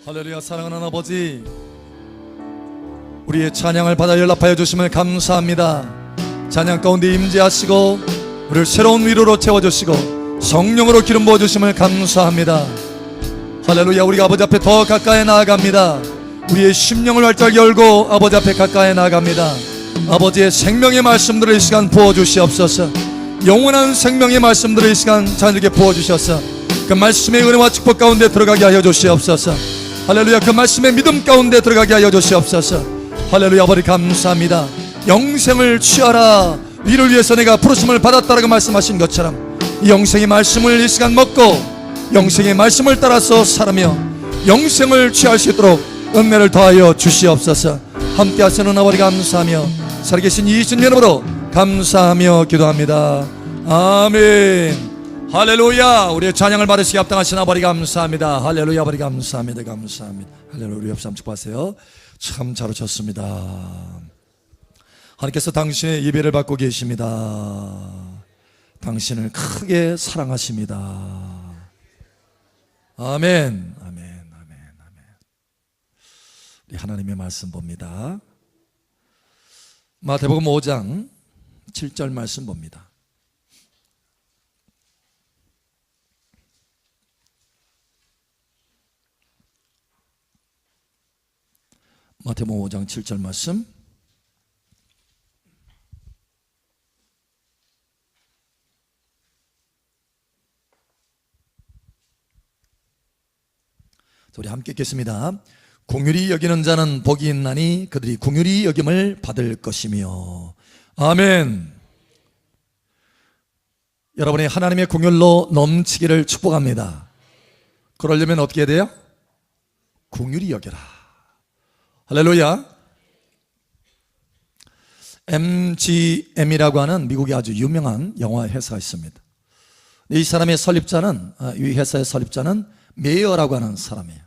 할렐루야. 사랑하는 아버지, 우리의 찬양을 받아 연락하여 주심을 감사합니다. 찬양 가운데 임재하시고 우리를 새로운 위로로 채워주시고 성령으로 기름 부어주심을 감사합니다. 할렐루야. 우리가 아버지 앞에 더 가까이 나아갑니다. 우리의 심령을 활짝 열고 아버지 앞에 가까이 나아갑니다. 아버지의 생명의 말씀들을 이 시간 부어주시옵소서. 영원한 생명의 말씀들을 이 시간 자녀에게 부어주셔서 그 말씀의 은혜와 축복 가운데 들어가게 하여 주시옵소서. 할렐루야. 그 말씀의 믿음 가운데 들어가게 하여 주시옵소서. 할렐루야. 아버지 감사합니다. 영생을 취하라. 이를 위해서 내가 부르심을 받았다라고 말씀하신 것처럼 이 영생의 말씀을 이 시간 먹고 영생의 말씀을 따라서 살아며 영생을 취할 수 있도록 은혜를 더하여 주시옵소서. 함께 하시는 아버지 감사하며 살아계신 이신 이름으로 감사하며 기도합니다. 아멘. 할렐루야. 우리의 찬양을 받으시기 합당하신 아버지 감사합니다. 할렐루야. 아버지 감사합니다. 감사합니다. 할렐루야. 우리 옆사람 축복하세요. 참 잘 오셨습니다. 하나님께서 당신의 예배를 받고 계십니다. 당신을 크게 사랑하십니다. 아멘. 아멘. 아멘. 아멘. 우리 하나님의 말씀 봅니다. 마태복음 5장 7절 말씀 봅니다. 마태복음 5장 7절 말씀. 우리 함께 읽겠습니다. 긍휼히 여기는 자는 복이 있나니 그들이 긍휼히 여김을 받을 것이며. 아멘. 여러분이 하나님의 긍휼로 넘치기를 축복합니다. 그러려면 어떻게 해야 돼요? 긍휼히 여겨라. 할렐루야. MGM이라고 하는 미국의 아주 유명한 영화 회사가 있습니다. 이 사람의 설립자는, 이 회사의 설립자는 메이어라고 하는 사람이에요.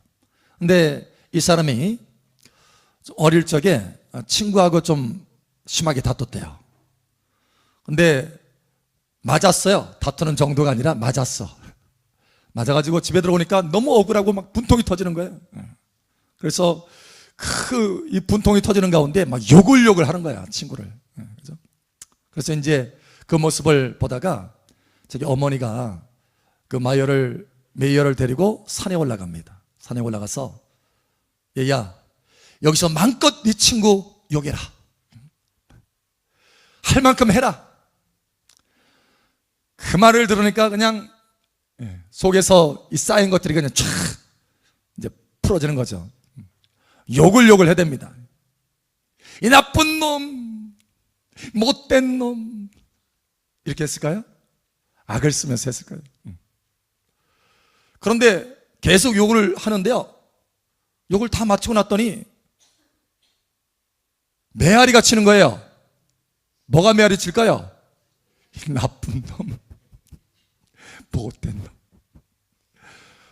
근데 이 사람이 어릴 적에 친구하고 좀 심하게 다퉜대요. 근데 맞았어요. 다투는 정도가 아니라 맞았어. 맞아가지고 집에 들어오니까 너무 억울하고 막 분통이 터지는 거예요. 그래서 이 분통이 터지는 가운데 막 욕을 하는 거야, 친구를. 그래서 이제 그 모습을 보다가 저기 어머니가 그 메이어를 데리고 산에 올라갑니다. 산에 올라가서 얘야, 여기서 마음껏 네 친구 욕해라. 할 만큼 해라. 그 말을 들으니까 그냥 속에서 이 쌓인 것들이 그냥 쫙 이제 풀어지는 거죠. 욕을 해댑니다. 이 나쁜 놈, 못된 놈. 이렇게 했을까요? 악을 쓰면서 했을까요? 그런데 계속 욕을 하는데요, 욕을 다 마치고 났더니 메아리가 치는 거예요. 뭐가 메아리 칠까요? 이 나쁜 놈, 못된 놈.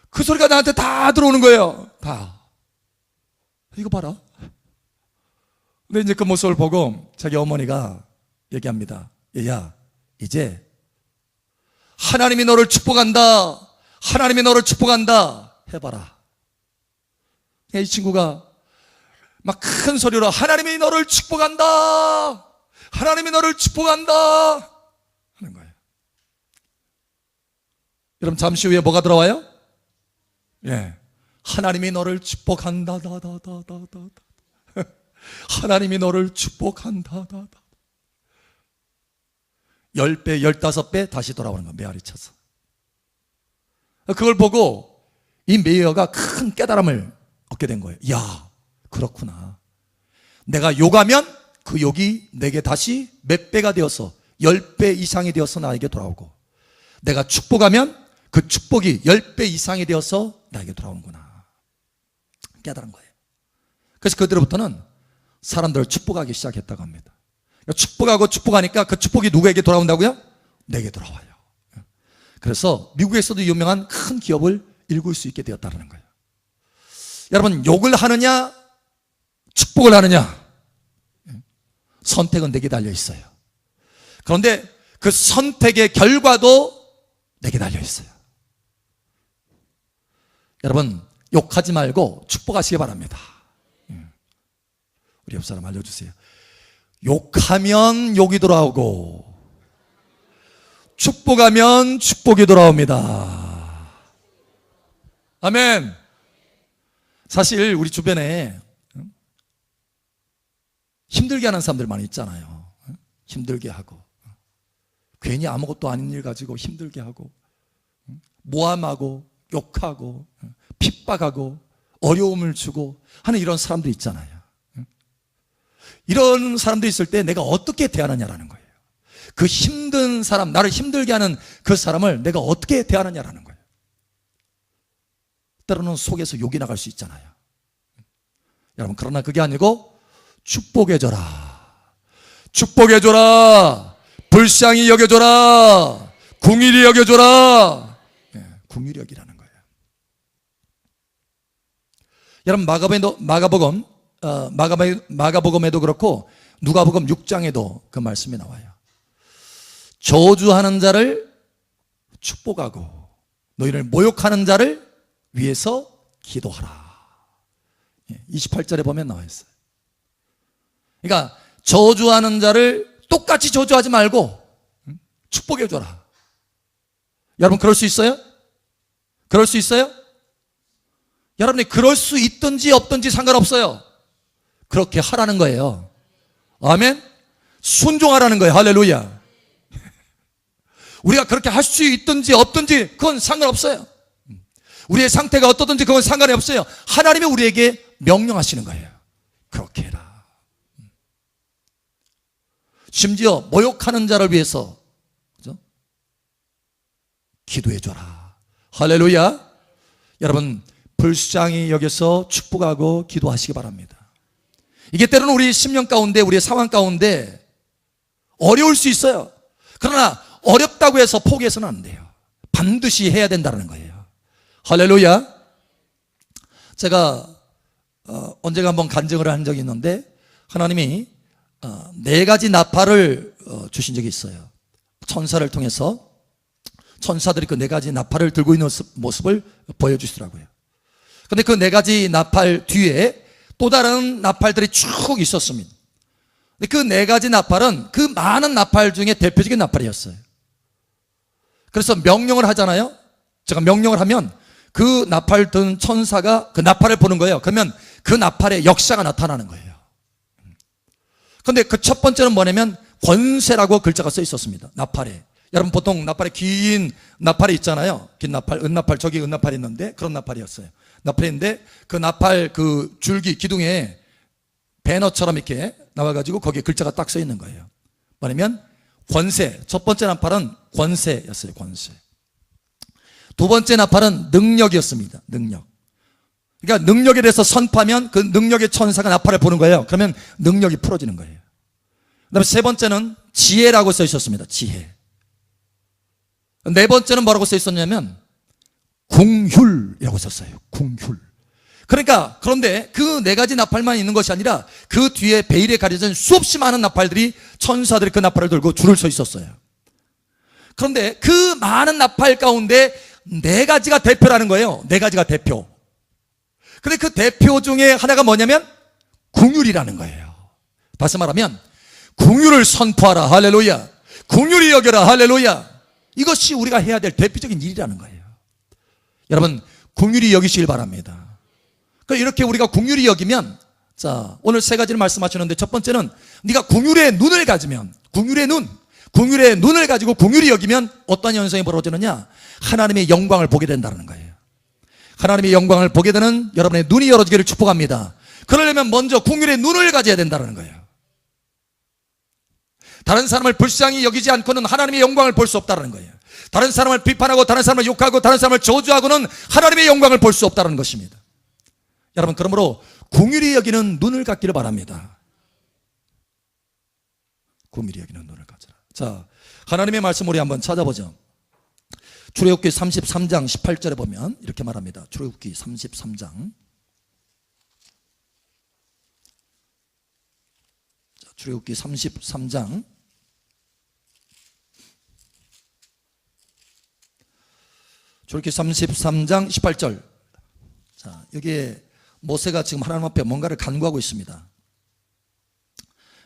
그 소리가 나한테 다 들어오는 거예요. 다. 이거 봐라. 근데 이제 그 모습을 보고 자기 어머니가 얘기합니다. 얘야, 이제 하나님이 너를 축복한다, 하나님이 너를 축복한다 해봐라. 이 친구가 막 큰 소리로 하나님이 너를 축복한다, 하나님이 너를 축복한다 하는 거예요. 여러분, 잠시 후에 뭐가 들어와요? 하나님이 너를 축복한다. 하나님이 너를 축복한다. 10배, 15배 다시 돌아오는 거야, 메아리 쳐서. 그걸 보고 이 메이어가 큰 깨달음을 얻게 된 거예요. 야, 그렇구나. 내가 욕하면 그 욕이 내게 다시 몇 배가 되어서 10배 이상이 되어서 나에게 돌아오고, 내가 축복하면 그 축복이 10배 이상이 되어서 나에게 돌아오는구나. 깨달은 거예요. 그래서 그때부터는 사람들을 축복하기 시작했다고 합니다. 축복하고 축복하니까 그 축복이 누구에게 돌아온다고요? 내게 돌아와요. 그래서 미국에서도 유명한 큰 기업을 일굴 수 있게 되었다는 거예요. 여러분, 욕을 하느냐 축복을 하느냐, 선택은 내게 달려 있어요. 그런데 그 선택의 결과도 내게 달려 있어요. 여러분, 욕하지 말고 축복하시기 바랍니다. 우리 옆 사람 알려주세요. 욕하면 욕이 돌아오고 축복하면 축복이 돌아옵니다. 아멘. 사실 우리 주변에 힘들게 하는 사람들 많이 있잖아요. 힘들게 하고 괜히 아무것도 아닌 일 가지고 힘들게 하고 모함하고 욕하고 핍박하고 어려움을 주고 하는 이런 사람들 있잖아요. 이런 사람들 있을 때 내가 어떻게 대하느냐라는 거예요. 그 힘든 사람, 나를 힘들게 하는 그 사람을 내가 어떻게 대하느냐라는 거예요. 때로는 속에서 욕이 나갈 수 있잖아요. 여러분, 그러나 그게 아니고 축복해줘라, 축복해줘라, 불쌍히 여겨줘라, 궁일이 여겨줘라. 궁일이 여기라는 거예요. 여러분, 마가복음에도 그렇고 누가복음 6장에도 그 말씀이 나와요. 저주하는 자를 축복하고 너희를 모욕하는 자를 위해서 기도하라. 28절에 보면 나와 있어요. 그러니까 저주하는 자를 똑같이 저주하지 말고 축복해 줘라. 여러분, 그럴 수 있어요? 그럴 수 있어요? 여러분이 그럴 수 있든지 없든지 상관없어요. 그렇게 하라는 거예요. 아멘. 순종하라는 거예요. 할렐루야. 우리가 그렇게 할 수 있든지 없든지 그건 상관없어요. 우리의 상태가 어떠든지 그건 상관이 없어요. 하나님이 우리에게 명령하시는 거예요. 그렇게 해라. 심지어 모욕하는 자를 위해서, 그죠? 기도해 줘라. 할렐루야. 여러분, 불쌍히 여겨서 축복하고 기도하시기 바랍니다. 이게 때로는 우리 심령 가운데, 우리의 상황 가운데 어려울 수 있어요. 그러나 어렵다고 해서 포기해서는 안 돼요. 반드시 해야 된다는 거예요. 할렐루야. 제가 언젠가 한번 간증을 한 적이 있는데, 하나님이 4가지 나팔을 주신 적이 있어요. 천사를 통해서 천사들이 그 4가지 나팔을 들고 있는 모습을 보여주시더라고요. 근데 그 4가지 나팔 뒤에 또 다른 나팔들이 쭉 있었습니다. 근데 그 4가지 나팔은 그 많은 나팔 중에 대표적인 나팔이었어요. 그래서 명령을 하잖아요. 제가 명령을 하면 그 나팔 든 천사가 그 나팔을 보는 거예요. 그러면 그 나팔의 역사가 나타나는 거예요. 그런데 그 첫 번째는 뭐냐면 권세라고 글자가 써 있었습니다. 나팔에. 여러분, 보통 나팔에 긴 나팔이 있잖아요. 긴 나팔, 은나팔, 저기 은나팔이 있는데 그런 나팔이었어요. 나팔인데 그 나팔 그 줄기 기둥에 배너처럼 이렇게 나와가지고 거기에 글자가 딱 써 있는 거예요. 뭐냐면 권세. 첫 번째 나팔은 권세였어요. 권세. 두 번째 나팔은 능력이었습니다. 능력. 그러니까 능력에 대해서 선포하면 그 능력의 천사가 나팔을 보는 거예요. 그러면 능력이 풀어지는 거예요. 그 다음에 세 번째는 지혜라고 써 있었습니다. 지혜. 네 번째는 뭐라고 써 있었냐면 궁휼이라고 썼어요. 궁휼. 그러니까, 그런데 그 4가지 나팔만 있는 것이 아니라 그 뒤에 베일에 가려진 수없이 많은 나팔들이, 천사들이 그 나팔을 들고 줄을 서 있었어요. 그런데 그 많은 나팔 가운데 4가지가 대표라는 거예요. 4가지가 대표. 근데 그 대표 중에 하나가 뭐냐면 궁휼이라는 거예요. 다시 말하면 궁휼을 선포하라. 할렐루야. 궁휼히 여겨라. 할렐루야. 이것이 우리가 해야 될 대표적인 일이라는 거예요. 여러분, 궁휼히 여기시길 바랍니다. 그러니까 이렇게 우리가 궁휼히 여기면, 자, 오늘 3가지를 말씀하셨는데, 첫 번째는 네가 궁휼의 눈을 가지면, 궁휼의 눈을 가지고 궁휼히 여기면 어떤 현상이 벌어지느냐? 하나님의 영광을 보게 된다는 거예요. 하나님의 영광을 보게 되는 여러분의 눈이 열어지기를 축복합니다. 그러려면 먼저 궁휼의 눈을 가져야 된다는 거예요. 다른 사람을 불쌍히 여기지 않고는 하나님의 영광을 볼 수 없다는 거예요. 다른 사람을 비판하고 다른 사람을 욕하고 다른 사람을 저주하고는 하나님의 영광을 볼 수 없다는 것입니다. 여러분, 그러므로 궁휼히 여기는 눈을 갖기를 바랍니다. 궁휼히 여기는 눈을 가져라. 자, 하나님의 말씀 우리 한번 찾아보죠. 출애굽기 33장 18절에 보면 이렇게 말합니다. 출애굽기 33장. 자, 출애굽기 33장. 출애굽기 33장 18절. 자, 자, 여기에 모세가 지금 하나님 앞에 뭔가를 간구하고 있습니다.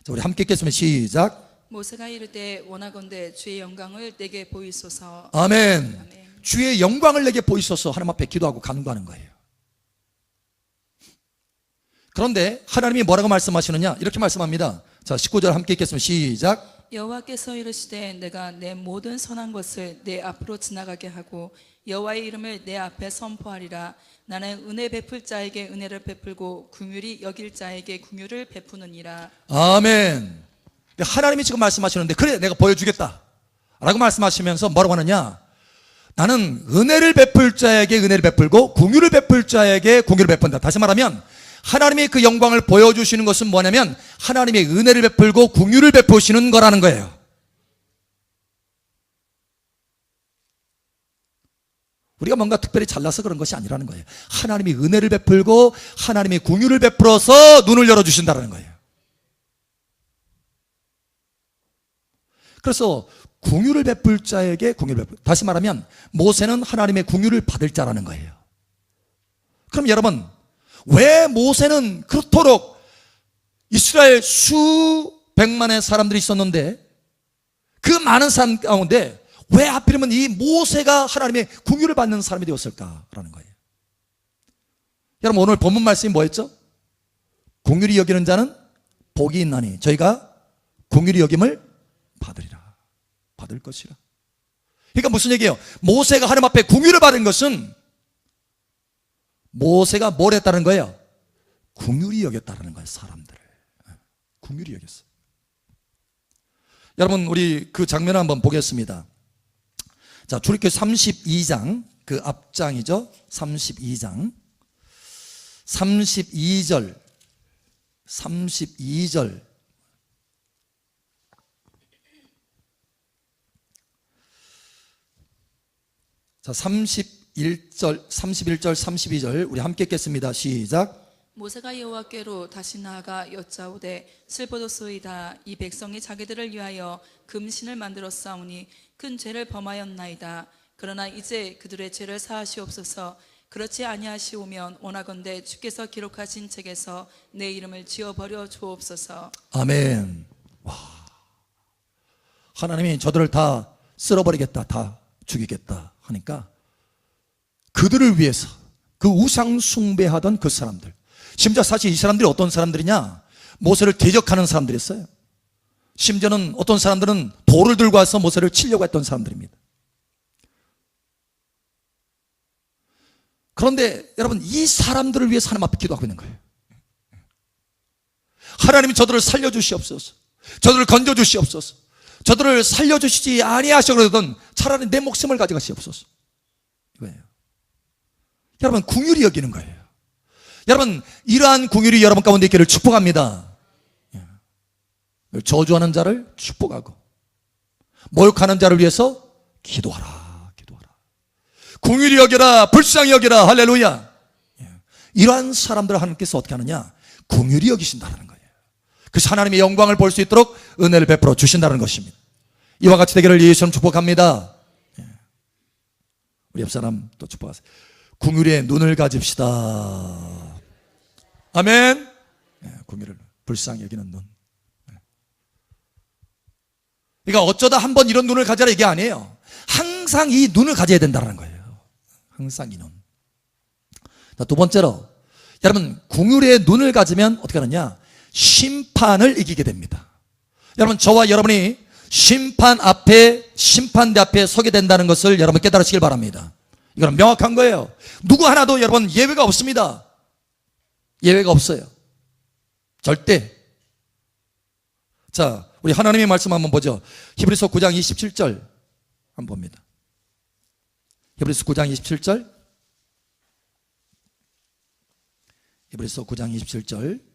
자, 우리 함께 읽겠습니다. 시작. 모세가 이르되 원하건대 주의 영광을 내게 보이소서. 아멘. 아멘. 주의 영광을 내게 보이소서 하나님 앞에 기도하고 간구하는 거예요. 그런데 하나님이 뭐라고 말씀하시느냐? 이렇게 말씀합니다. 자, 19절 함께 읽겠습니다. 시작. 여호와께서 이르시되 내가 내 모든 선한 것을 내 앞으로 지나가게 하고 여호와의 이름을 내 앞에 선포하리라. 나는 은혜 베풀 자에게 은혜를 베풀고 긍휼히 여길 자에게 긍휼을 베푸느니라. 아멘. 하나님이 지금 말씀하시는데 그래 내가 보여주겠다 라고 말씀하시면서 뭐라고 하느냐? 나는 은혜를 베풀 자에게 은혜를 베풀고 긍휼을 베풀 자에게 긍휼을 베푼다. 다시 말하면 하나님이 그 영광을 보여주시는 것은 뭐냐면 하나님의 은혜를 베풀고 긍휼을 베푸시는 거라는 거예요. 우리가 뭔가 특별히 잘나서 그런 것이 아니라는 거예요. 하나님이 은혜를 베풀고 하나님이 긍휼을 베풀어서 눈을 열어주신다는 거예요. 그래서 긍휼을 베풀 자에게 긍휼을 베풀, 다시 말하면 모세는 하나님의 긍휼을 받을 자라는 거예요. 그럼 여러분, 왜 모세는 그토록 이스라엘 수백만의 사람들이 있었는데 그 많은 사람 가운데 왜 하필이면 이 모세가 하나님의 긍휼을 받는 사람이 되었을까라는 거예요. 여러분, 오늘 본문 말씀이 뭐였죠? 긍휼히 여기는 자는 복이 있나니 저희가 긍휼히 여김을 받으리라. 받을 것이라. 그러니까 무슨 얘기예요? 모세가 하나님 앞에 긍휼을 받은 것은 모세가 뭘 했다는 거예요? 긍휼히 여겼다는 거예요. 사람들을 긍휼히 여겼어요. 여러분, 우리 그 장면을 한번 보겠습니다. 자, 출애굽기 32장 그 앞장이죠. 32장 32절 자, 31절, 32절 우리 함께 읽겠습니다. 시작. 모세가 여호와께로 다시 나아가 여짜오되 슬퍼도소이다. 이 백성이 자기들을 위하여 금신을 만들었사오니 큰 죄를 범하였나이다. 그러나 이제 그들의 죄를 사하시옵소서. 그렇지 아니하시오면 원하건대 주께서 기록하신 책에서 내 이름을 지워버려 주옵소서. 아멘. 와, 하나님이 저들을 다 쓸어버리겠다, 다 죽이겠다 하니까 그들을 위해서 그 우상 숭배하던 그 사람들, 심지어 사실 이 사람들이 어떤 사람들이냐? 모세를 대적하는 사람들이었어요. 심지어는 어떤 사람들은 돌을 들고 와서 모세를 치려고 했던 사람들입니다. 그런데 여러분, 이 사람들을 위해서 하나님 앞에 기도하고 있는 거예요. 하나님이 저들을 살려주시옵소서, 저들을 건져주시옵소서, 저들을 살려주시지 아니하셔 그러던 차라리 내 목숨을 가져가시옵소서, 이거예요. 여러분, 긍휼히 여기는 거예요. 여러분, 이러한 긍휼이 여러분 가운데 있기를 축복합니다. 저주하는 자를 축복하고 모욕하는 자를 위해서 기도하라, 기도하라. 긍휼히 여겨라, 불쌍히 여겨라. 할렐루야. 이러한 사람들을 하나님께서 어떻게 하느냐? 긍휼히 여기신다는 거예요. 그래서 하나님의 영광을 볼 수 있도록 은혜를 베풀어 주신다는 것입니다. 이와 같이 되기를 예수님 축복합니다. 우리 옆 사람 또 축복하세요. 긍휼의 눈을 가집시다. 아멘. 긍휼을 불쌍히 여기는 눈. 그러니까 어쩌다 한번 이런 눈을 가져라 이게 아니에요. 항상 이 눈을 가져야 된다는 거예요. 항상 이 눈. 자, 두 번째로, 여러분, 긍휼의 눈을 가지면 어떻게 하느냐? 심판을 이기게 됩니다. 여러분, 저와 여러분이 심판대 앞에 서게 된다는 것을 여러분 깨달으시길 바랍니다. 이건 명확한 거예요. 누구 하나도 여러분 예외가 없습니다. 예외가 없어요. 절대. 자, 우리 하나님의 말씀 한번 보죠. 히브리서 9장 27절 한번 봅니다. 히브리서 9장 27절. 히브리서 9장 27절.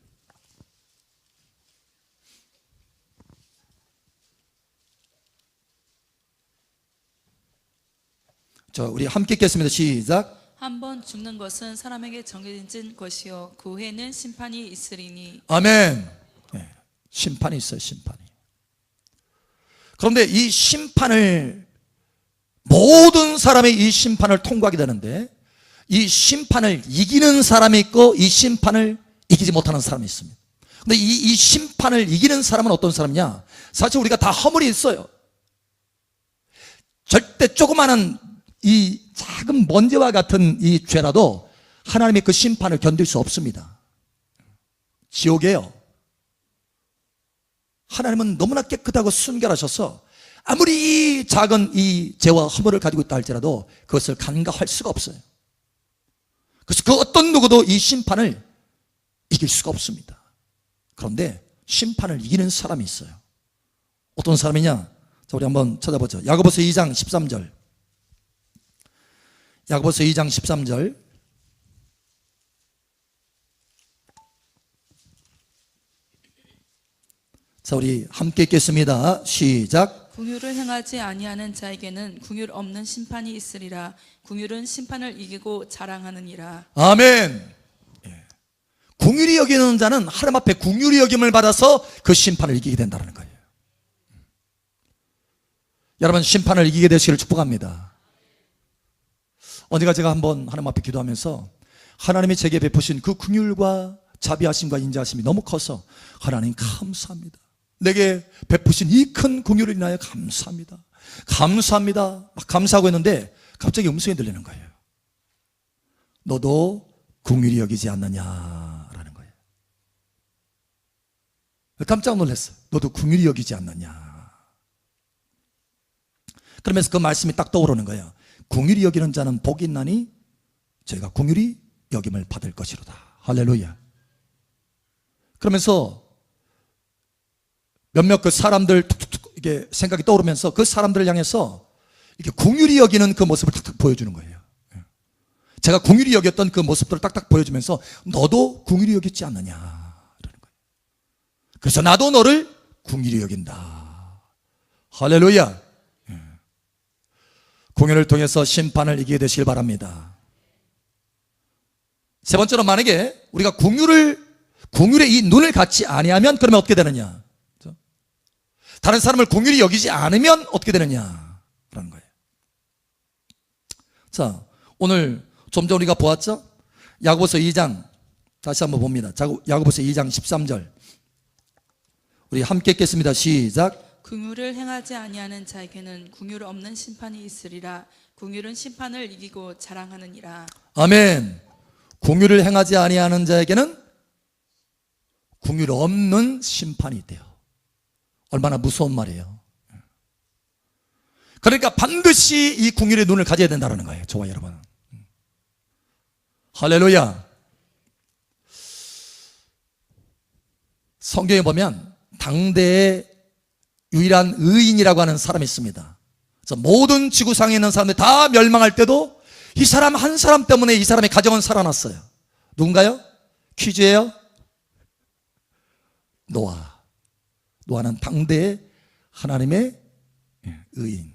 자, 우리 함께 읽겠습니다. 시작. 한 번 죽는 것은 사람에게 정해진 것이요 그 후에는 심판이 있으리니. 아멘. 네, 심판이 있어요. 심판이. 그런데 이 심판을, 모든 사람이 이 심판을 통과하게 되는데 이 심판을 이기는 사람이 있고 이 심판을 이기지 못하는 사람이 있습니다. 근데 이 심판을 이기는 사람은 어떤 사람이냐? 사실 우리가 다 허물이 있어요. 절대 조그마한 이 작은 먼지와 같은 이 죄라도 하나님의 그 심판을 견딜 수 없습니다. 지옥이에요. 하나님은 너무나 깨끗하고 순결하셔서 아무리 이 작은 이 죄와 허물을 가지고 있다 할지라도 그것을 간과할 수가 없어요. 그래서 그 어떤 누구도 이 심판을 이길 수가 없습니다. 그런데 심판을 이기는 사람이 있어요. 어떤 사람이냐? 자, 우리 한번 찾아보죠. 야고보서 2장 13절. 야고보서 2장 13절. 자, 우리 함께 읽겠습니다. 시작. 긍휼을 행하지 아니하는 자에게는 긍휼 없는 심판이 있으리라. 긍휼은 심판을 이기고 자랑하느니라. 아멘. 예. 긍휼히 여기는 자는 하나님 앞에 긍휼히 여김을 받아서 그 심판을 이기게 된다는 거예요. 여러분, 심판을 이기게 되시기를 축복합니다. 언젠가 제가 한번 하나님 앞에 기도하면서 하나님이 제게 베푸신 그 긍휼과 자비하심과 인자하심이 너무 커서 하나님 감사합니다. 내게 베푸신 이 큰 긍휼을 인하여 감사합니다. 감사합니다. 막 감사하고 있는데 갑자기 음성이 들리는 거예요. 너도 긍휼히 여기지 않느냐라는 거예요. 깜짝 놀랐어요. 너도 긍휼히 여기지 않느냐. 그러면서 그 말씀이 딱 떠오르는 거예요. 긍휼히 여기는 자는 복이 있나니 저희가 긍휼히 여김을 받을 것이로다. 할렐루야. 그러면서 몇몇 그 사람들 툭툭툭 이게 생각이 떠오르면서 그 사람들을 향해서 이렇게 긍휼히 여기는 그 모습을 탁탁 보여주는 거예요. 제가 긍휼히 여겼던 그 모습들을 딱딱 보여주면서 너도 긍휼히 여겼지 않느냐 그러는 거예요. 그래서 나도 너를 긍휼히 여긴다. 할렐루야. 긍휼을 통해서 심판을 이기게 되시길 바랍니다. 세 번째로, 만약에 우리가 긍휼에 이 눈을 갖지 아니하면 그러면 어떻게 되느냐? 다른 사람을 긍휼히 여기지 않으면 어떻게 되느냐? 라는 거예요. 자, 오늘 좀 전 우리가 보았죠? 야고보서 2장 다시 한번 봅니다. 야고보서 2장 13절. 우리 함께 읽겠습니다. 시작. 긍휼을 행하지 아니하는 자에게는 긍휼 없는 심판이 있으리라. 긍휼은 심판을 이기고 자랑하느니라. 아멘. 긍휼을 행하지 아니하는 자에게는 긍휼 없는 심판이 있대요. 얼마나 무서운 말이에요. 그러니까 반드시 이 긍휼의 눈을 가져야 된다는 거예요. 저와 여러분. 할렐루야. 성경에 보면 당대의 유일한 의인이라고 하는 사람이 있습니다. 그래서 모든 지구상에 있는 사람들이 다 멸망할 때도 이 사람 한 사람 때문에 이 사람의 가정은 살아났어요. 누군가요? 퀴즈예요. 노아. 노아는 당대의 하나님의 의인,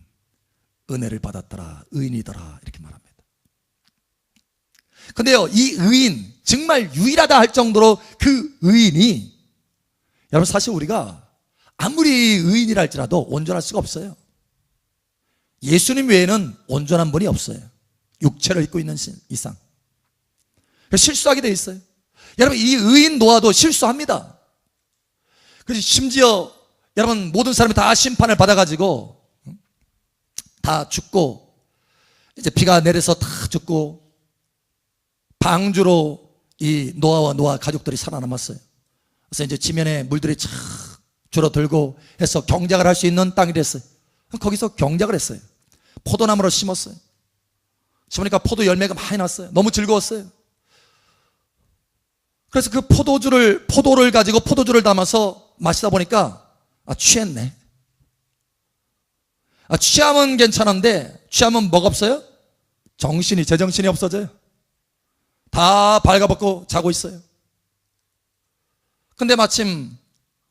은혜를 받았더라, 의인이더라 이렇게 말합니다. 근데요, 이 의인, 정말 유일하다 할 정도로 그 의인이, 여러분 사실 우리가 아무리 의인이라 할지라도 온전할 수가 없어요. 예수님 외에는 온전한 분이 없어요. 육체를 입고 있는 이상 실수하게 돼 있어요. 여러분, 이 의인 노아도 실수합니다. 그래서 심지어 여러분 모든 사람이 다 심판을 받아가지고 다 죽고 이제 비가 내려서 다 죽고 방주로 이 노아와 노아 가족들이 살아남았어요. 그래서 이제 지면에 물들이 착 줄어들고 해서 경작을 할 수 있는 땅이 됐어요. 거기서 경작을 했어요. 포도나무를 심었어요. 심으니까 포도 열매가 많이 났어요. 너무 즐거웠어요. 그래서 그 포도를 가지고 포도주를 담아서 마시다 보니까 취했네. 취하면 괜찮은데 취하면 뭐가 없어요? 제정신이 없어져요. 다 발가벗고 자고 있어요. 근데 마침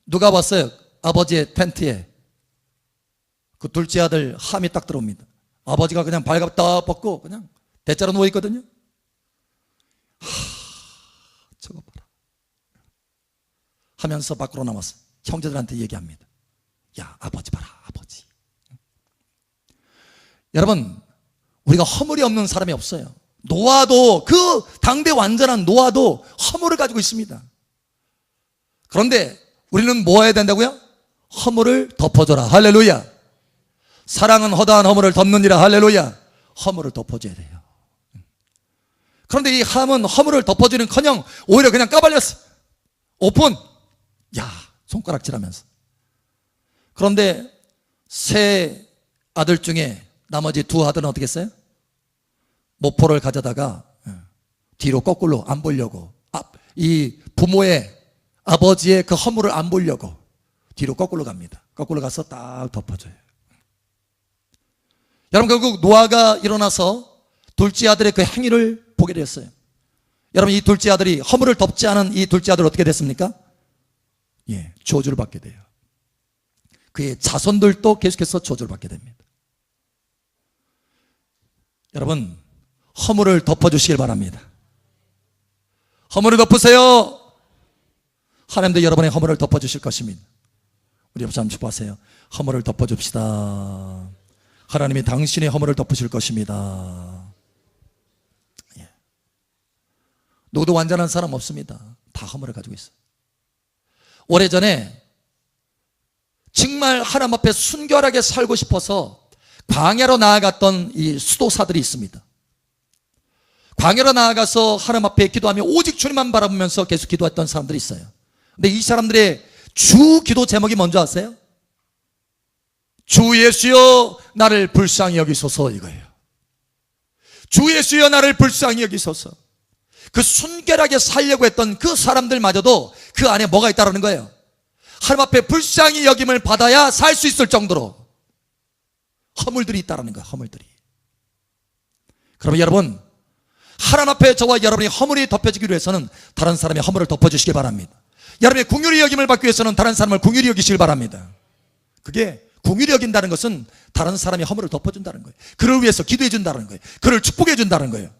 누가 봤어요? 아버지의 텐트에 그 둘째 아들 함이 딱 들어옵니다. 아버지가 그냥 발갑다 벗고 그냥 대자로 누워있거든요. 저거 봐라 하면서 밖으로 나왔어요. 형제들한테 얘기합니다. 야, 아버지 봐라, 아버지. 여러분, 우리가 허물이 없는 사람이 없어요. 노아도, 그 당대 완전한 노아도 허물을 가지고 있습니다. 그런데 우리는 뭐 해야 된다고요? 허물을 덮어줘라. 할렐루야. 사랑은 허다한 허물을 덮느니라. 할렐루야. 허물을 덮어줘야 돼요. 그런데 이 함은 허물을 덮어주는커녕 오히려 그냥 까발렸어. 오픈. 야, 손가락질하면서. 그런데 세 아들 중에 나머지 두 아들은 어떻게 했어요? 모포를 가져다가 뒤로 거꾸로 안 보려고, 이 부모의, 아버지의 그 허물을 안 보려고 뒤로 거꾸로 갑니다. 거꾸로 가서 딱 덮어줘요. 여러분, 결국 노아가 일어나서 둘째 아들의 그 행위를 보게 됐어요. 여러분, 이 둘째 아들이, 허물을 덮지 않은 이 둘째 아들 어떻게 됐습니까? 예, 저주를 받게 돼요. 그의 자손들도 계속해서 저주를 받게 됩니다. 여러분, 허물을 덮어주시길 바랍니다. 허물을 덮으세요. 하나님도 여러분의 허물을 덮어주실 것입니다. 우리 옆 사람 축복하세요. 허물을 덮어줍시다. 하나님이 당신의 허물을 덮으실 것입니다. 예. 누구도 완전한 사람 없습니다. 다 허물을 가지고 있어요. 오래전에 정말 하나님 앞에 순결하게 살고 싶어서 광야로 나아갔던 이 수도사들이 있습니다. 광야로 나아가서 하나님 앞에 기도하며 오직 주님만 바라보면서 계속 기도했던 사람들이 있어요. 근데 이 사람들의 주 기도 제목이 뭔지 아세요? 주 예수여 나를 불쌍히 여기소서, 이거예요. 주 예수여 나를 불쌍히 여기소서. 그 순결하게 살려고 했던 그 사람들마저도 그 안에 뭐가 있다는 거예요? 하나님 앞에 불쌍히 여김을 받아야 살 수 있을 정도로 허물들이 있다는 거예요. 허물들이. 그러면 여러분, 하나님 앞에 저와 여러분이 허물이 덮여지기 위해서는 다른 사람의 허물을 덮어주시기 바랍니다. 여러분의 긍휼히 여김을 받기 위해서는 다른 사람을 긍휼히 여기시길 바랍니다. 그게 긍휼히 여긴다는 것은 다른 사람의 허물을 덮어준다는 거예요. 그를 위해서 기도해 준다는 거예요. 그를 축복해 준다는 거예요.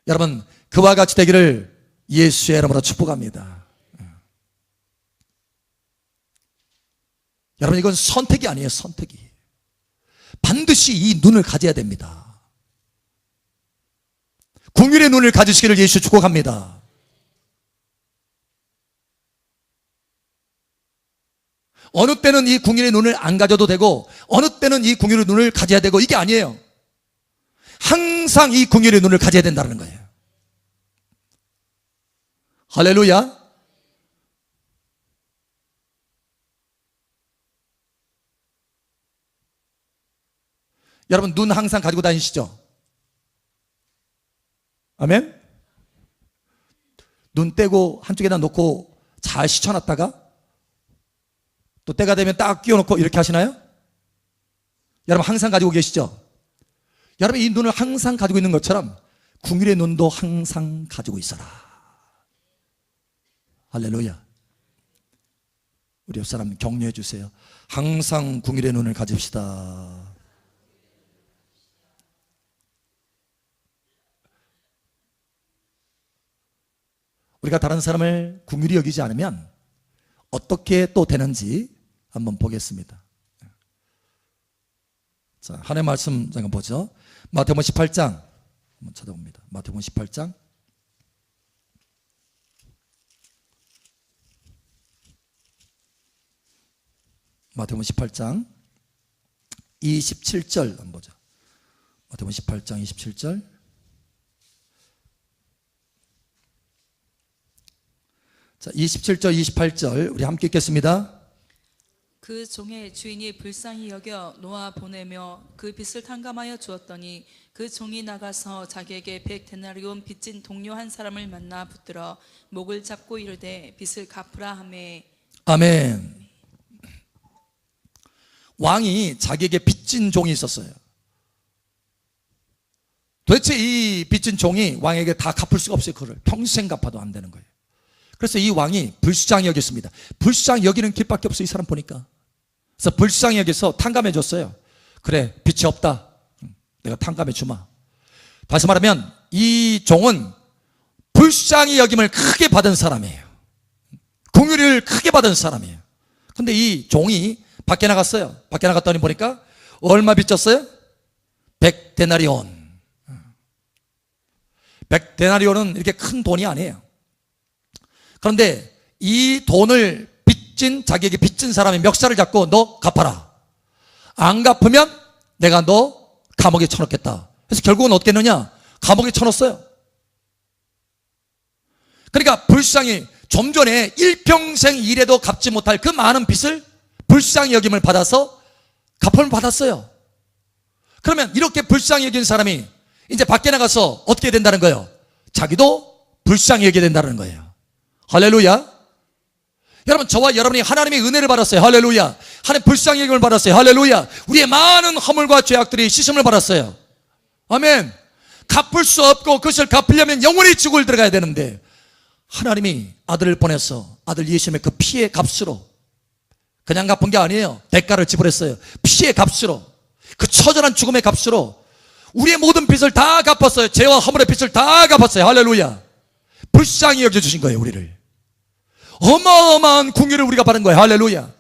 여러분, 그와 같이 되기를 예수의 이름으로 축복합니다. 여러분, 이건 선택이 아니에요. 선택이. 반드시 이 눈을 가져야 됩니다. 긍휼의 눈을 가지시기를 예수 축복합니다. 어느 때는 이 긍휼의 눈을 안 가져도 되고 어느 때는 이 긍휼의 눈을 가져야 되고, 이게 아니에요. 항상 이 긍휼의 눈을 가져야 된다는 거예요. 할렐루야. 여러분, 눈 항상 가지고 다니시죠? 아멘? 눈 떼고 한쪽에다 놓고 잘 씻어놨다가 또 때가 되면 딱 끼워놓고 이렇게 하시나요? 여러분, 항상 가지고 계시죠? 여러분, 이 눈을 항상 가지고 있는 것처럼 긍휼의 눈도 항상 가지고 있어라. 할렐루야. 우리 옆 사람 격려해 주세요. 항상 긍휼의 눈을 가집시다. 우리가 다른 사람을 긍휼히 여기지 않으면 어떻게 또 되는지 한번 보겠습니다. 자, 하나님의 말씀 잠깐 보죠. 마태복음 18장 한번 찾아봅니다. 마태복음 18장. 마태복음 18장 27절 한번 보죠. 마태복음 18장 27절. 자, 27절 28절 우리 함께 읽겠습니다. 그 종의 주인이 불쌍히 여겨 놓아 보내며 그 빚을 탕감하여 주었더니 그 종이 나가서 자기에게 100데나리온 빚진 동료 한 사람을 만나 붙들어 목을 잡고 이르되 빚을 갚으라 하매. 아멘. 왕이 자기에게 빚진 종이 있었어요. 도대체 이 빚진 종이 왕에게 다 갚을 수가 없어요. 그를 평생 갚아도 안 되는 거예요. 그래서 이 왕이 불쌍히 여겼습니다. 불쌍히 여기는 길밖에 없어요. 이 사람 보니까. 그래서 불쌍히 여겨서 탕감해 줬어요. 그래, 빚이 없다, 내가 탕감해 주마. 다시 말하면 이 종은 불쌍히 여김을 크게 받은 사람이에요. 긍휼을 크게 받은 사람이에요. 근데 이 종이 밖에 나갔어요. 밖에 나갔더니 보니까 얼마 빚졌어요? 100데나리온. 100데나리온은 이렇게 큰 돈이 아니에요. 그런데 이 돈을 자기에게 빚진 사람이 멱살을 잡고 너 갚아라. 안 갚으면 내가 너 감옥에 쳐넣겠다. 그래서 결국은 어떻게 했느냐? 감옥에 쳐넣었어요. 그러니까 불쌍히 좀 전에 일평생 일해도 갚지 못할 그 많은 빚을 불쌍히 여김을 받아서 갚음을 받았어요. 그러면 이렇게 불쌍히 여긴 사람이 이제 밖에 나가서 어떻게 된다는 거예요? 자기도 불쌍히 여기게 된다는 거예요. 할렐루야. 여러분, 저와 여러분이 하나님의 은혜를 받았어요. 할렐루야. 하나님 불쌍히 여김을 받았어요. 할렐루야. 우리의 많은 허물과 죄악들이 씻음을 받았어요. 아멘. 갚을 수 없고 그것을 갚으려면 영원히 지옥을 들어가야 되는데 하나님이 아들을 보내서 아들 예수님의 그 피의 값으로, 그냥 갚은 게 아니에요. 대가를 지불했어요. 피의 값으로, 그 처절한 죽음의 값으로 우리의 모든 빚을 다 갚았어요. 죄와 허물의 빚을 다 갚았어요. 할렐루야. 불쌍히 여겨주신 거예요, 우리를. 어마어마한 궁유를 우리가 받은 거예요. 할렐루야.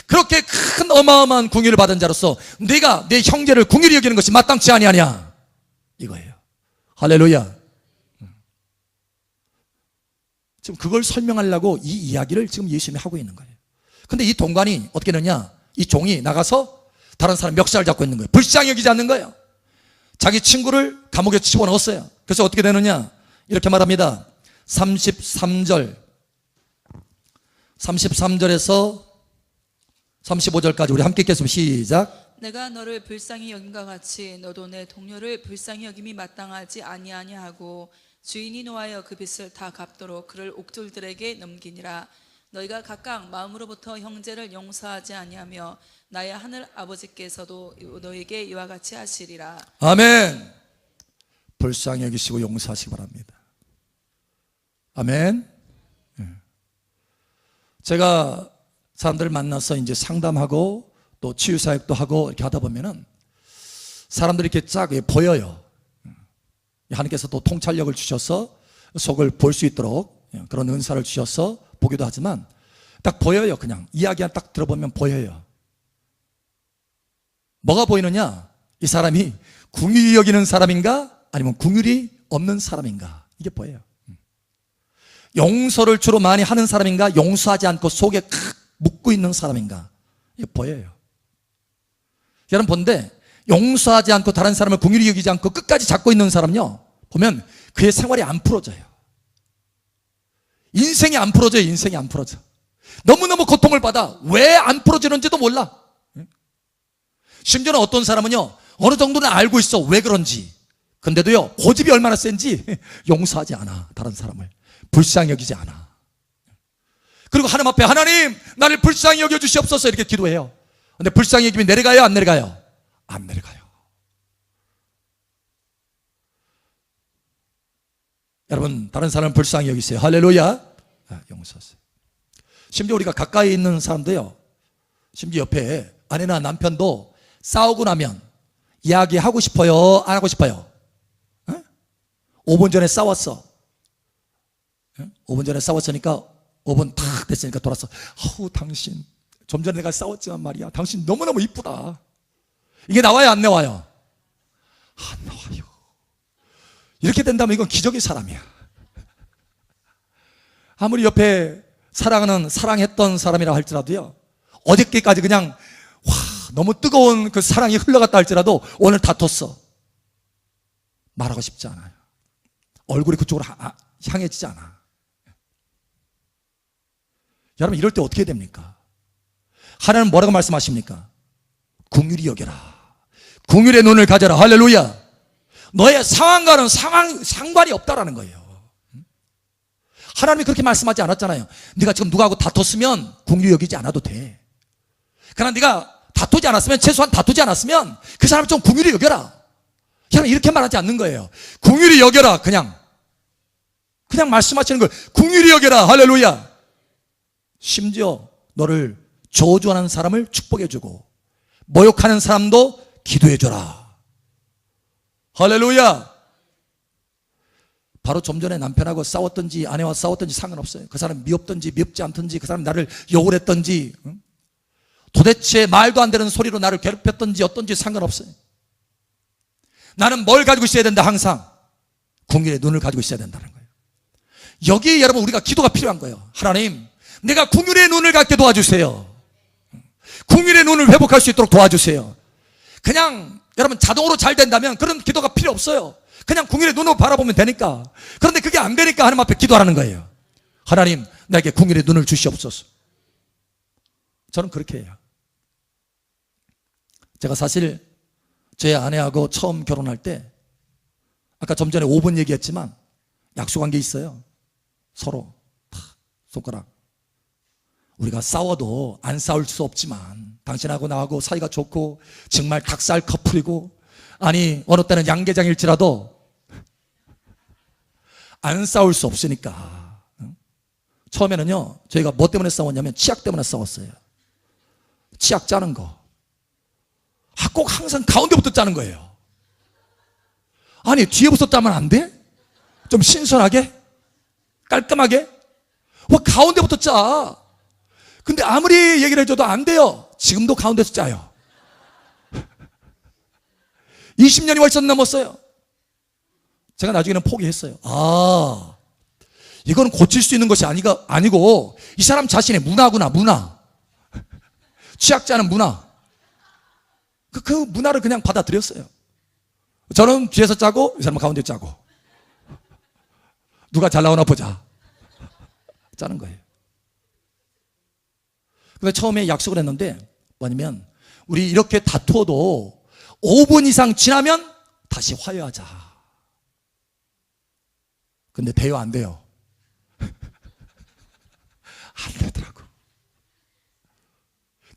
그렇게 큰 어마어마한 궁유를 받은 자로서 네가 내 형제를 궁유히 여기는 것이 마땅치 아니하냐, 이거예요. 할렐루야. 지금 그걸 설명하려고 이 이야기를 지금 예수님이 하고 있는 거예요. 근데 이 동관이 어떻게 되느냐? 이 종이 나가서 다른 사람 멱살을 잡고 있는 거예요. 불쌍히 여기지 않는 거예요. 자기 친구를 감옥에 집어넣었어요. 그래서 어떻게 되느냐? 이렇게 말합니다. 33절에서 35절까지 우리 함께 읽겠습니다. 시작. 내가 너를 불쌍히 여김과 같이 너도 내 동료를 불쌍히 여김이 마땅하지 아니하냐 하고 주인이 노하여 그 빚을 다 갚도록 그를 옥졸들에게 넘기니라. 너희가 각각 마음으로부터 형제를 용서하지 아니하며 나의 하늘 아버지께서도 너희에게 이와 같이 하시리라. 아멘. 불쌍히 여기시고 용서하시기 바랍니다. 아멘. 제가 사람들을 만나서 이제 상담하고 또 치유사역도 하고 이렇게 하다 보면은 사람들이 이렇게 쫙 보여요. 하나님께서 또 통찰력을 주셔서 속을 볼 수 있도록 그런 은사를 주셔서 보기도 하지만 딱 보여요. 그냥 이야기만 딱 들어보면 보여요. 뭐가 보이느냐? 이 사람이 궁휼히 여기는 사람인가? 아니면 궁휼이 없는 사람인가? 이게 보여요. 용서를 주로 많이 하는 사람인가? 용서하지 않고 속에 묻고 있는 사람인가? 이게 보여요. 여러분 본데 용서하지 않고 다른 사람을 궁휼히 여기지 않고 끝까지 잡고 있는 사람은요, 보면 그의 생활이 안 풀어져요. 인생이 안 풀어져요. 인생이 안 풀어져. 너무너무 고통을 받아. 왜 안 풀어지는지도 몰라. 심지어는 어떤 사람은요, 어느 정도는 알고 있어. 왜 그런지. 근데도요, 고집이 얼마나 센지 용서하지 않아. 다른 사람을 불쌍히 여기지 않아. 그리고 하나님 앞에 하나님 나를 불쌍히 여겨주시옵소서 이렇게 기도해요. 근데 불쌍히 여기면 내려가요? 안 내려가요? 안 내려가요. 여러분, 다른 사람을 불쌍히 여기세요. 할렐루야. 용서하세요. 심지어 우리가 가까이 있는 사람도요, 심지어 옆에 아내나 남편도 싸우고 나면 이야기하고 싶어요? 안 하고 싶어요? 5분 전에 싸웠어. 5분 전에 싸웠으니까 5분 탁 됐으니까 돌아서, 당신 좀 전에 내가 싸웠지만 말이야, 당신 너무너무 이쁘다. 이게 나와요? 안 나와요? 안 나와요. 이렇게 된다면 이건 기적의 사람이야. 아무리 옆에 사랑했던 사람이라 할지라도요, 어저께까지 그냥 너무 뜨거운 그 사랑이 흘러갔다 할지라도 오늘 다퉜어. 말하고 싶지 않아요. 얼굴이 그쪽으로 향해지지 않아. 여러분, 이럴 때 어떻게 됩니까? 하나님은 뭐라고 말씀하십니까? 궁휼히 여겨라. 궁휼의 눈을 가져라. 할렐루야. 너의 상황과는 상관이 없다라는 거예요. 하나님이 그렇게 말씀하지 않았잖아요. 네가 지금 누구하고 다퉜으면 궁휼히 여기지 않아도 돼. 그러나 네가 다투지 않았으면, 최소한 다투지 않았으면 그 사람을 좀 궁휼히 여겨라. 여러분, 이렇게 말하지 않는 거예요. 궁휼히 여겨라. 그냥 말씀하시는 걸 궁휼히 여겨라. 할렐루야. 심지어 너를 저주하는 사람을 축복해주고 모욕하는 사람도 기도해줘라. 할렐루야. 바로 좀 전에 남편하고 싸웠든지 아내와 싸웠든지 상관없어요. 그 사람 미웠든지 미흡지 않든지, 그 사람 나를 욕을 했든지, 도대체 말도 안 되는 소리로 나를 괴롭혔든지 어떤지 상관없어요. 나는 뭘 가지고 있어야 된다? 항상 궁율의 눈을 가지고 있어야 된다는 거예요. 여기에 여러분 우리가 기도가 필요한 거예요. 하나님, 내가 궁율의 눈을 갖게 도와주세요. 궁율의 눈을 회복할 수 있도록 도와주세요. 그냥 여러분 자동으로 잘 된다면 그런 기도가 필요 없어요. 그냥 궁율의 눈으로 바라보면 되니까. 그런데 그게 안 되니까 하나님 앞에 기도하라는 거예요. 하나님, 나에게 궁율의 눈을 주시옵소서. 저는 그렇게 해요. 제가 사실 제 아내하고 처음 결혼할 때 아까 좀 전에 5분 얘기했지만 약속한 게 있어요. 서로 손가락. 우리가 싸워도 안 싸울 수 없지만 당신하고 나하고 사이가 좋고 정말 닭살 커플이고, 아니 어느 때는 양계장일지라도 안 싸울 수 없으니까. 처음에는요 저희가 뭐 때문에 싸웠냐면 치약 때문에 싸웠어요. 치약 짜는 거. 꼭 항상 가운데부터 짜는 거예요. 아니 뒤에부터 짜면 안 돼? 좀 신선하게? 깔끔하게? 왜 가운데부터 짜? 근데 아무리 얘기를 해줘도 안 돼요. 지금도 가운데서 짜요. 20년이 훨씬 넘었어요. 제가 나중에는 포기했어요. 아, 이거는 고칠 수 있는 것이 아니고 이 사람 자신의 문화구나, 문화. 취약자는 문화. 그 문화를 그냥 받아들였어요. 저는 뒤에서 짜고 이 사람은 가운데 짜고. 누가 잘 나오나 보자. 짜는 거예요. 근데 처음에 약속을 했는데 뭐냐면 우리 이렇게 다투어도 5분 이상 지나면 다시 화해하자. 근데 돼요, 안 돼요? 안 되더라고.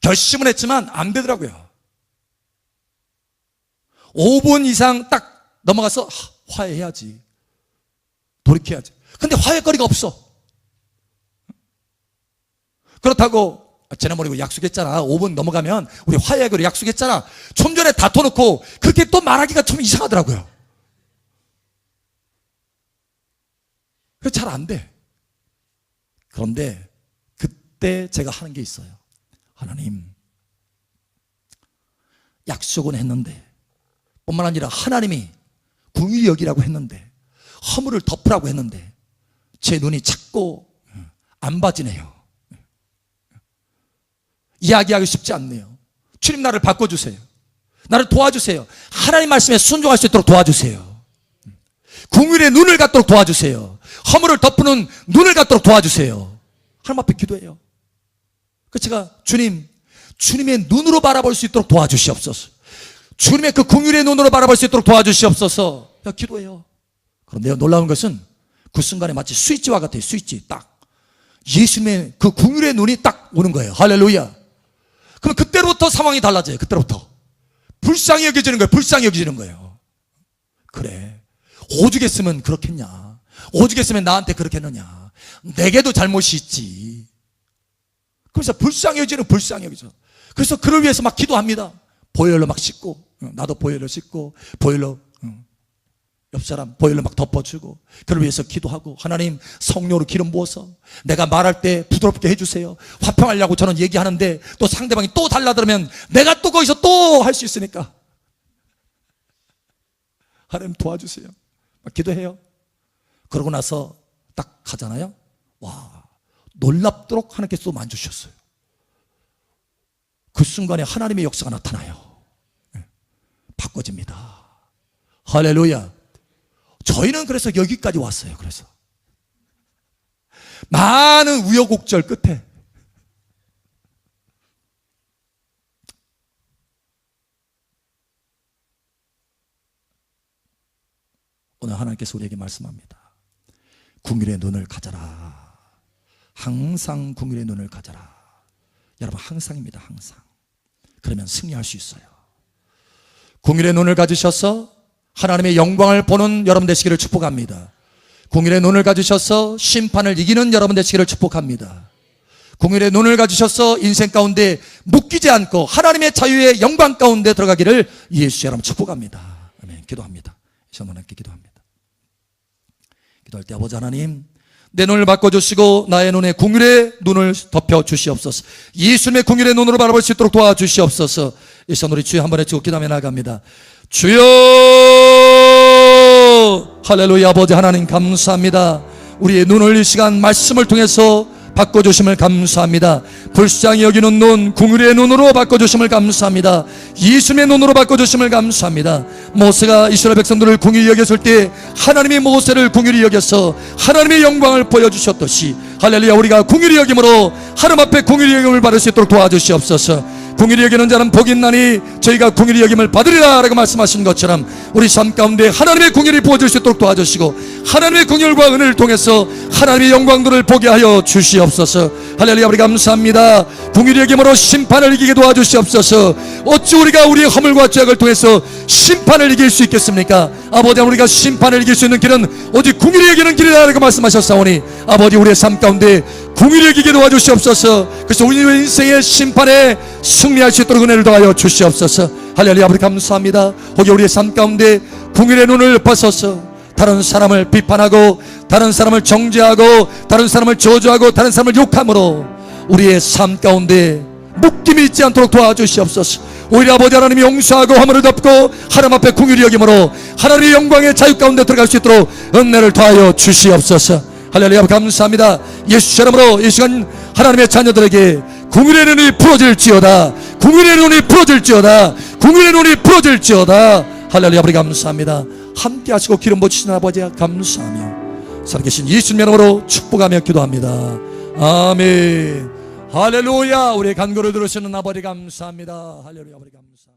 결심은 했지만 안 되더라고요. 5분 이상 딱 넘어가서 화해해야지, 돌이켜야지. 근데 화해거리가 없어. 그렇다고 지난번에 약속했잖아, 5분 넘어가면 우리 화해하기로 약속했잖아. 좀 전에 다퉈놓고 그렇게 또 말하기가 좀 이상하더라고요. 그래서 잘 안 돼. 그런데 그때 제가 하는 게 있어요. 하나님, 약속은 했는데, 뿐만 아니라 하나님이 궁휼히 여기라고 했는데, 허물을 덮으라고 했는데 제 눈이 자꾸 안 봐지네요. 이야기하기 쉽지 않네요. 주님, 나를 바꿔주세요. 나를 도와주세요. 하나님 말씀에 순종할 수 있도록 도와주세요. 궁휼의 눈을 갖도록 도와주세요. 허물을 덮는 눈을 갖도록 도와주세요. 하나님 앞에 기도해요. 그래서 제가 주님의 눈으로 바라볼 수 있도록 도와주시옵소서. 주님의 그 궁휼의 눈으로 바라볼 수 있도록 도와주시옵소서. 기도해요. 그런데요, 놀라운 것은 그 순간에 마치 스위치와 같아요. 스위치 딱 예수님의 그 궁휼의 눈이 딱 오는 거예요. 할렐루야. 그럼 그때로부터 상황이 달라져요. 그때로부터 불쌍히 여겨지는 거예요. 불쌍히 여겨지는 거예요. 그래, 오죽했으면 그렇겠냐, 오죽했으면 나한테 그렇겠느냐, 내게도 잘못이 있지. 그래서 불쌍히 여겨지는, 불쌍히 여겨져. 그래서 그를 위해서 막 기도합니다. 보혈로 막 씻고, 나도 보혈로 씻고, 보혈로 옆 사람 보혈로 막 덮어주고, 그를 위해서 기도하고, 하나님 성령으로 기름 부어서 내가 말할 때 부드럽게 해주세요. 화평하려고 저는 얘기하는데 또 상대방이 또 달라들면 내가 또 거기서 또 할 수 있으니까 하나님 도와주세요. 막 기도해요. 그러고 나서 딱 가잖아요. 와, 놀랍도록 하나님께서 또 만져주셨어요. 그 순간에 하나님의 역사가 나타나요. 바꿔집니다. 할렐루야. 저희는 그래서 여기까지 왔어요. 그래서 많은 우여곡절 끝에 오늘 하나님께서 우리에게 말씀합니다. 궁휼의 눈을 가져라. 항상 궁휼의 눈을 가져라. 여러분, 항상입니다. 항상. 그러면 승리할 수 있어요. 궁휼의 눈을 가지셔서 하나님의 영광을 보는 여러분 되시기를 축복합니다. 궁휼의 눈을 가지셔서 심판을 이기는 여러분 되시기를 축복합니다. 궁휼의 눈을 가지셔서 인생 가운데 묶이지 않고 하나님의 자유의 영광 가운데 들어가기를 예수 여러분 축복합니다. 아멘. 기도합니다. 하나님께 기도합니다. 기도할 때 아버지 하나님, 내 눈을 바꿔주시고 나의 눈에 궁휼의 눈을 덮여주시옵소서. 예수님의 궁휼의 눈으로 바라볼 수 있도록 도와주시옵소서. 이 시간 우리 주여 한번 외치고 기도하며 나아갑니다. 주여, 할렐루야. 아버지 하나님 감사합니다. 우리의 눈을 이 시간 말씀을 통해서 바꿔주심을 감사합니다. 불쌍히 여기는 눈, 궁유리의 눈으로 바꿔주심을 감사합니다. 예수님의 눈으로 바꿔주심을 감사합니다. 모세가 이스라엘 백성들을 궁유리 여겼을 때 하나님이 모세를 궁유리 여겨서 하나님의 영광을 보여주셨듯이 할렐루야, 우리가 궁유리 여김으로 하나님 앞에 궁유리 여김을 받을 수 있도록 도와주시옵소서. 궁유리 여기는 자는 복이 있나니 저희가 궁유리 여김을 받으리라 라고 말씀하신 것처럼 우리 삶 가운데 하나님의 궁유리 부어줄 수 있도록 도와주시고 하나님의 궁율과 은혜를 통해서 하나님의 영광들을 보게 하여 주시옵소서. 할렐루야, 우리 감사합니다. 궁유리 여김으로 심판을 이기게 도와주시옵소서. 어찌 우리가 우리의 허물과 죄악을 통해서 심판을 이길 수 있겠습니까? 아버지, 우리가 심판을 이길 수 있는 길은 오직 궁유리 여기는 길이라고 말씀하셨사오니 아버지, 우리의 삶 가운데 궁유리 여기게 도와주시옵소서. 그래서 우리의 인생의 심판에 승리할 수 있도록 은혜를 더하여 주시옵소서. 할렐루야, 아버지 감사합니다. 혹여 우리의 삶 가운데 궁유리의 눈을 벗어서 다른 사람을 비판하고 다른 사람을 정죄하고 다른 사람을 저주하고 다른 사람을 욕함으로 우리의 삶 가운데 묶임이 있지 않도록 도와주시옵소서. 오히려 아버지 하나님이 용서하고 허물을 덮고 하나님 앞에 궁유리 여김으로 하나님의 영광의 자유 가운데 들어갈 수 있도록 은혜를 더하여 주시옵소서. 할렐루야, 감사합니다. 예수 이름으로 이 시간 하나님의 자녀들에게 궁유리의 눈이 풀어질지어다, 궁유리의 눈이 풀어질지어다, 궁유리의 눈이 풀어질지어다. 할렐루야, 아버지 감사합니다. 함께 하시고 기름 부으시는 아버지 감사하며 살아계신 예수님 이름으로 축복하며 기도합니다. 아멘. 할렐루야. 우리의 간구를 들으시는 아버지 감사합니다. 할렐루야, 아버지 감사합니다.